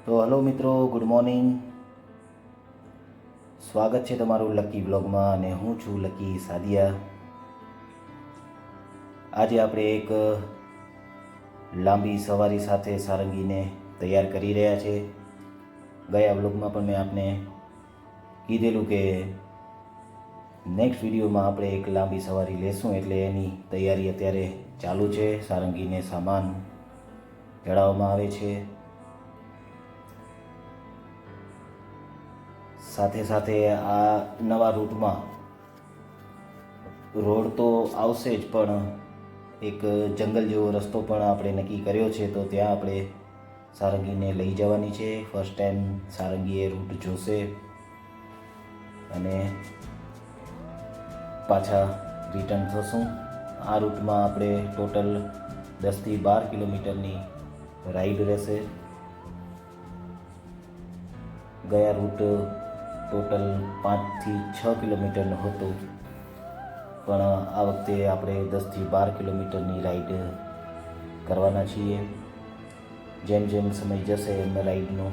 તો હલો મિત્રો, good morning. સ્વાગત છે તમારું લકી બ્લોગમાં અને હું છું લકી સાદિયા. આજે આપણે એક લાંબી સવારી સાથે સારંગીને તૈયાર કરી રહ્યા છે. ગયા બ્લોગમાં પણ મેં આપને કીધેલું કે નેક્સ્ટ વિડીયોમાં આપણે એક લાંબી સવારી લેશું, એટલે એની તૈયારી અત્યારે ચાલુ છે. સારંગીને સામાન ચડાવવામાં આવે છે. સાથે સાથે આ નવા રૂટમાં રોડ તો આવશે જ, પણ એક જંગલ જેવો રસ્તો પણ આપણે નક્કી કર્યો છે, તો ત્યાં આપણે સારંગીને લઈ જવાની છે. ફર્સ્ટ ટાઈમ સારંગી એ રૂટ જોશે અને પાછા રિટર્ન થશું. આ રૂટમાં આપણે ટોટલ 10થી 12 કિલોમીટરની રાઈડ રહેશે. ગયા રૂટ ટોટલ 5થી 6 કિલોમીટરનો હતો, પણ આ વખતે આપણે 10થી 12 કિલોમીટરની રાઈડ કરવાના છીએ. જેમ જેમ સમય જશે એમ રાઈડનો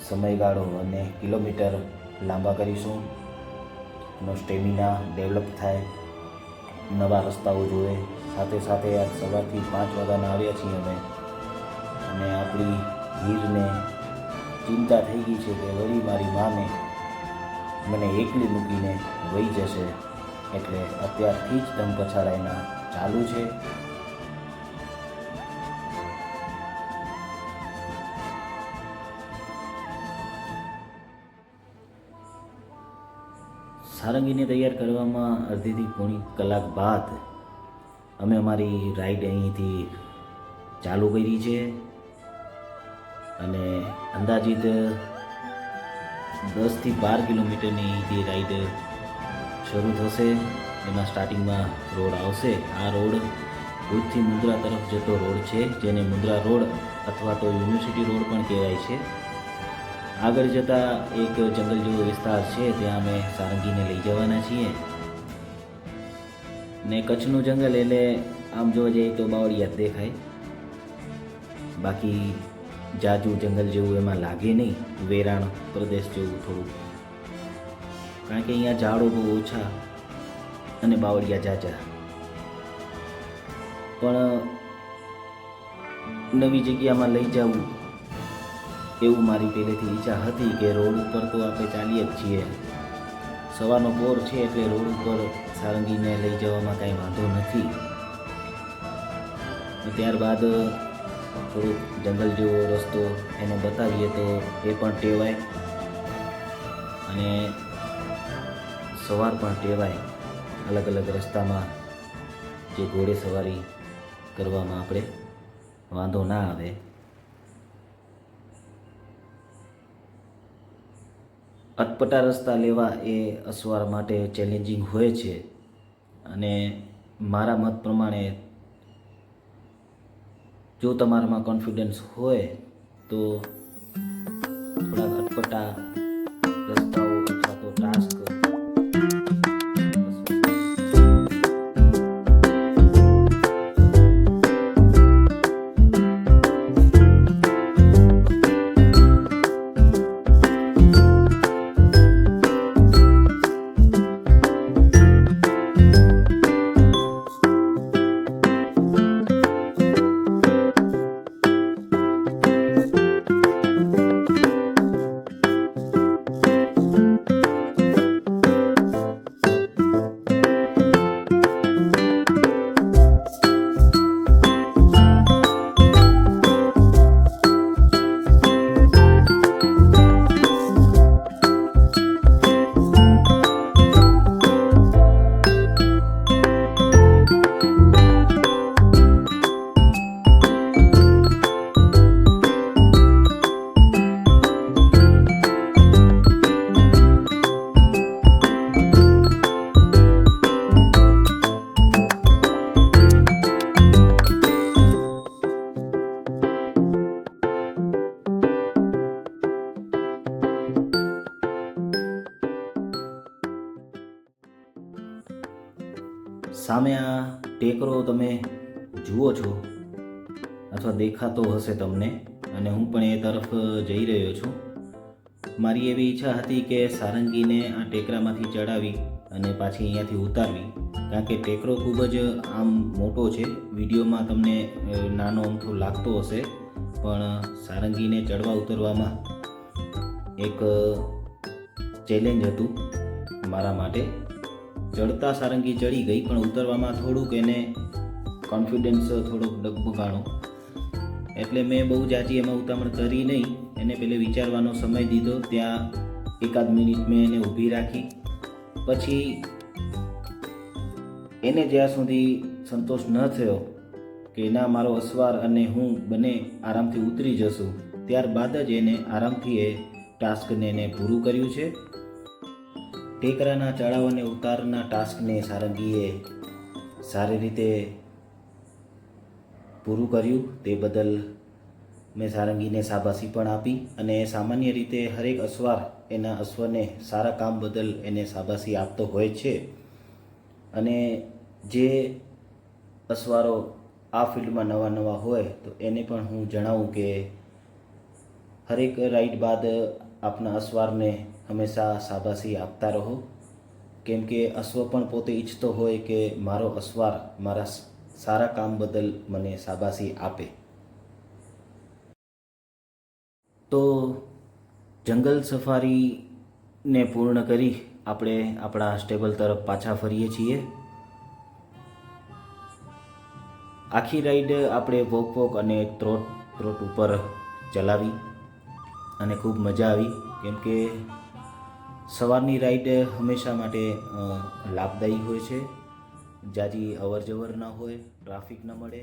સમયગાળો અને કિલોમીટર લાંબા કરીશું. એનો સ્ટેમિના ડેવલપ થાય, નવા રસ્તાઓ જોવે. સાથે સાથે આજ સવારથી 5 વાગ્યાના આવ્યા છીએ અમે, અને આપણી હીરને ચિંતા થઈ ગઈ છે કે વળી મારી માને મને એકલી મૂકીને વહી જશે, એટલે અત્યારથી જ ધમપછાડા એના ચાલુ છે. સારંગીને તૈયાર કરવામાં અડધીથી પોણી કલાક બાદ અમે અમારી રાઈડ અહીંથી ચાલુ કરી છે, અને અંદાજિત 10થી 12 કિલોમીટરની જે રાઈડ શરૂ થશે. એમાં સ્ટાર્ટિંગમાં રોડ આવશે. આ રોડ ભુજથી મુન્દ્રા તરફ જતો રોડ છે, જેને મુન્દ્રા રોડ અથવા તો યુનિવર્સિટી રોડ પણ કહેવાય છે. આગળ જતાં એક જંગલ જેવો વિસ્તાર છે, ત્યાં અમે સારંગીને લઈ જવાના છીએ. ને કચ્છનું જંગલ એટલે આમ જોવા જઈએ તો બાવળિયા જ દેખાય, બાકી જાજુ જંગલ જેવું એમાં લાગે નહીં. વેરાણ પ્રદેશ જેવું થોડું, કારણ કે અહીંયા ઝાડો બહુ ઓછા અને બાવળિયા જાજા. પણ નવી જગ્યામાં લઈ જવું એવું મારી પહેલેથી ઈચ્છા હતી કે રોડ ઉપર તો આપણે ચાલીએ જ છીએ. સવારનો પોર છે એટલે રોડ ઉપર સારંગીને લઈ જવામાં કાંઈ વાંધો નથી. ત્યારબાદ થોડુંક જંગલ જેવો રસ્તો એને બતાવીએ તો એ પણ ટેવાય અને સવાર પણ ટેવાય. અલગ અલગ રસ્તામાં જે ઘોડે સવારી કરવામાં આપણે વાંધો ના આવે. અટપટા રસ્તા લેવા એ અસવાર માટે ચેલેન્જિંગ હોય છે, અને મારા મત પ્રમાણે જો તમારામાં કોન્ફિડન્સ હોય તો થોડા અટપટા રસ્તાઓ અથવા તો ટાસ્ક સામે આ ટેકરો તમે જુઓ છો અથવા દેખાતો હશે તમને, અને હું પણ એ તરફ જઈ રહ્યો છું. મારી એવી ઈચ્છા હતી કે સારંગીને આ ટેકરામાંથી ચડાવી અને પાછી અહીંયાથી ઉતારવી, કારણ કે ટેકરો ખૂબ જ આમ મોટો છે. વિડીયોમાં તમને નાનો અમથો લાગતો હશે, પણ સારંગીને ચડવા ઉતરવામાં એક ચેલેન્જ હતું મારા માટે. ચડતા સારંગી ચડી ગઈ, પણ ઉતરવામાં થોડુંક એને કોન્ફિડન્સ થોડોક ડગમગાણો, એટલે મેં બહુ જાજી એમાં ઉતાવળ કરી નહીં. એને પહેલે વિચારવાનો સમય દીધો. ત્યાં એકાદ મિનિટ મેં એને ઊભી રાખી. પછી એને જ્યાં સુધી સંતોષ ન થયો કે ના, મારો અસવાર અને હું બંને આરામથી ઉતરી જશું, ત્યારબાદ જ એને આરામથી એ ટાસ્કને એને પૂરું કર્યું છે. ટેકરાના ચડાવ અને ઉતારના ટાસ્કને સારંગીએ સારી રીતે પૂરું કર્યું. તે બદલ મેં સારંગીને શાબાશી પણ આપી. અને સામાન્ય રીતે હરેક અસવાર એના અશ્વને સારા કામ બદલ એને શાબાશી આપતો હોય છે. અને જે અસવારો આ ફિલ્ડમાં નવા હોય તો એને પણ હું જણાવું કે હરેક રાઈડ બાદ આપના અસવારને હંમેશા શાબાશી આપતા રહો, કેમ કે અશ્વ પણ પોતે ઈચ્છતો હોય કે મારો અસવાર મારા સારા કામ બદલ મને શાબાશી આપે. તો જંગલ સફારીને પૂર્ણ કરી આપણે આપણા સ્ટેબલ તરફ પાછા ફરીએ છીએ. આખી રાઈડ આપણે વોક અને ત્રોટ ઉપર ચલાવી અને ખૂબ મજા આવી, કેમ કે સવારની રાઈડ હંમેશા માટે લાભદાયી હોય છે. જાજી અવર જવર ન હોય, ટ્રાફિક ન મળે.